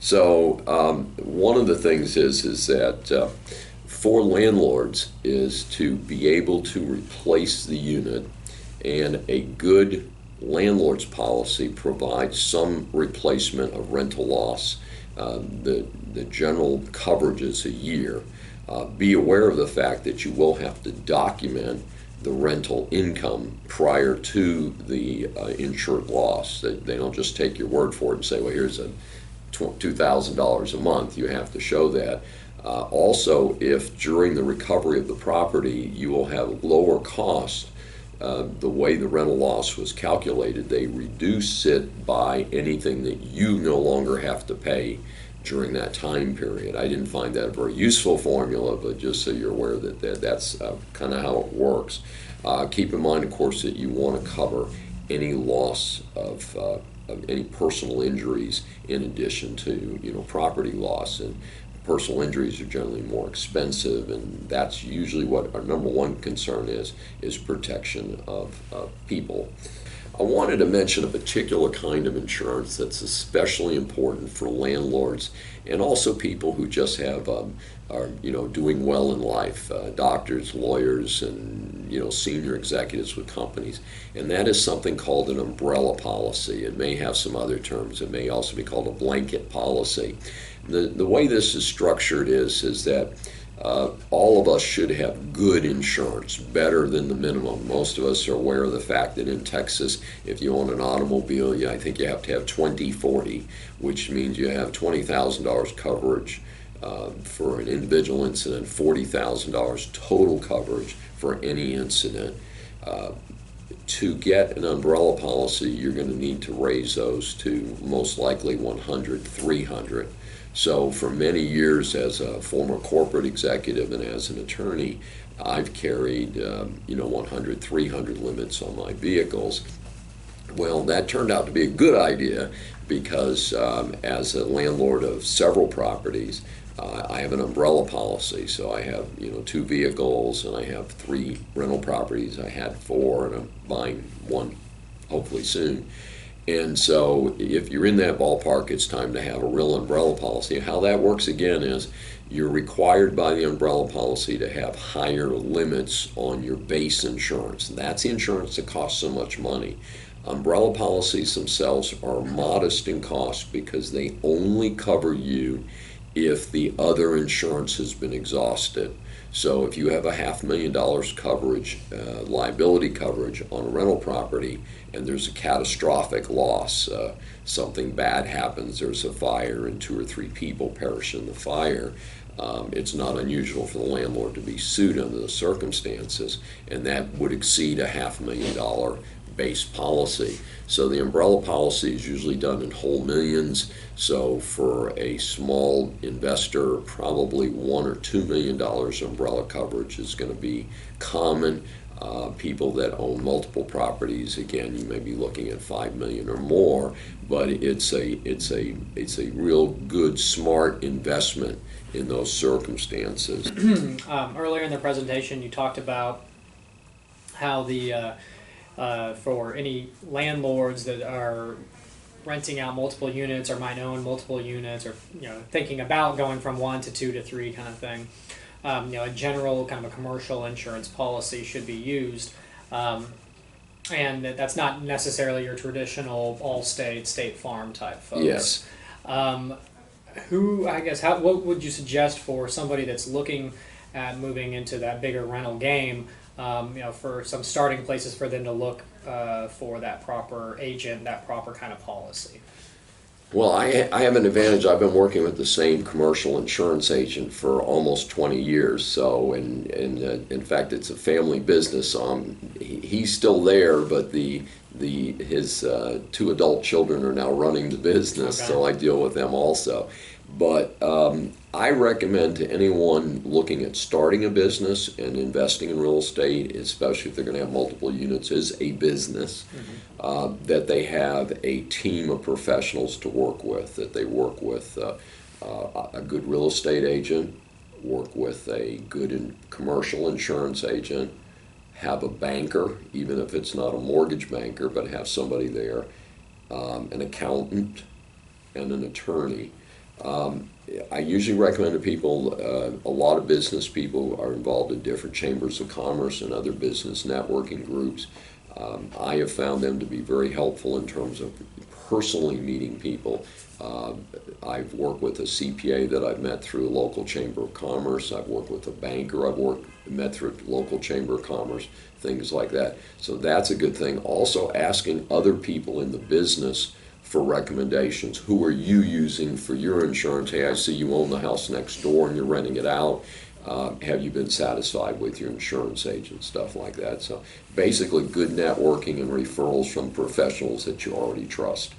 So one of the things is that for landlords is to be able to replace the unit, and a good landlord's policy provides some replacement of rental loss. The general coverage is a year. Be aware of the fact that you will have to document the rental income prior to the insured loss. They don't just take your word for it and say, well, here's a $2,000 a month. You have to show that. Also, if during the recovery of the property you will have lower costs, the way the rental loss was calculated, they reduce it by anything that you no longer have to pay during that time period. I didn't find that a very useful formula, but just so you're aware that's kind of how it works. Keep in mind, of course, that you want to cover any loss of any personal injuries in addition to property loss, and personal injuries are generally more expensive, and that's usually what our number one concern is protection of people. I wanted to mention a particular kind of insurance that's especially important for landlords and also people who just are doing well in life, doctors, lawyers, and senior executives with companies, and that is something called an umbrella policy. It may have some other terms. It may also be called a blanket policy. The way this is structured is that all of us should have good insurance, better than the minimum. Most of us are aware of the fact that in Texas, if you own an automobile, I think you have to have 20/40, which means you have $20,000 coverage for an individual incident, $40,000 total coverage for any incident. To get an umbrella policy, you're going to need to raise those to most likely 100, 300. So for many years as a former corporate executive and as an attorney, I've carried 100, 300 limits on my vehicles. Well, that turned out to be a good idea because as a landlord of several properties, I have an umbrella policy. So I have 2 vehicles and I have 3 rental properties. I had 4 and I'm buying one hopefully soon. And so if you're in that ballpark, it's time to have a real umbrella policy. How that works again is you're required by the umbrella policy to have higher limits on your base insurance. That's the insurance that costs so much money. Umbrella policies themselves are modest in cost because they only cover you if the other insurance has been exhausted. So if you have a $500,000 coverage, liability coverage on a rental property, and there's a catastrophic loss, something bad happens, there's a fire and 2 or 3 people perish in the fire, it's not unusual for the landlord to be sued under the circumstances, and that would exceed a $500,000 base policy. So the umbrella policy is usually done in whole millions. So for a small investor, probably $1 or $2 million umbrella coverage is going to be common. People that own multiple properties, again, you may be looking at $5 million or more, but it's a real good, smart investment in those circumstances. Earlier in the presentation, you talked about how for any landlords that are renting out multiple units or might own multiple units or thinking about going from 1 to 2 to 3 kind of thing, a general kind of a commercial insurance policy should be used, and that's not necessarily your traditional Allstate, State Farm type folks. Yes. What would you suggest for somebody that's looking at moving into that bigger rental game? For some starting places for them to look for that proper agent, that proper kind of policy. Well, I have an advantage. I've been working with the same commercial insurance agent for almost 20 years. So, and in fact, it's a family business. He's still there, but his 2 adult children are now running the business. Okay. So I deal with them also. But I recommend to anyone looking at starting a business and investing in real estate, especially if they're going to have multiple units, is a business, that they have a team of professionals to work with, that they work with a good real estate agent, work with a good commercial insurance agent, have a banker, even if it's not a mortgage banker, but have somebody there, an accountant, and an attorney. I usually recommend to people, a lot of business people are involved in different chambers of commerce and other business networking groups. I have found them to be very helpful in terms of personally meeting people. I've worked with a CPA that I've met through a local chamber of commerce. I've worked with a banker met through a local chamber of commerce, things like that. So that's a good thing. Also asking other people in the business for recommendations. Who are you using for your insurance? Hey, I see you own the house next door and you're renting it out. Have you been satisfied with your insurance agent? Stuff like that. So basically good networking and referrals from professionals that you already trust.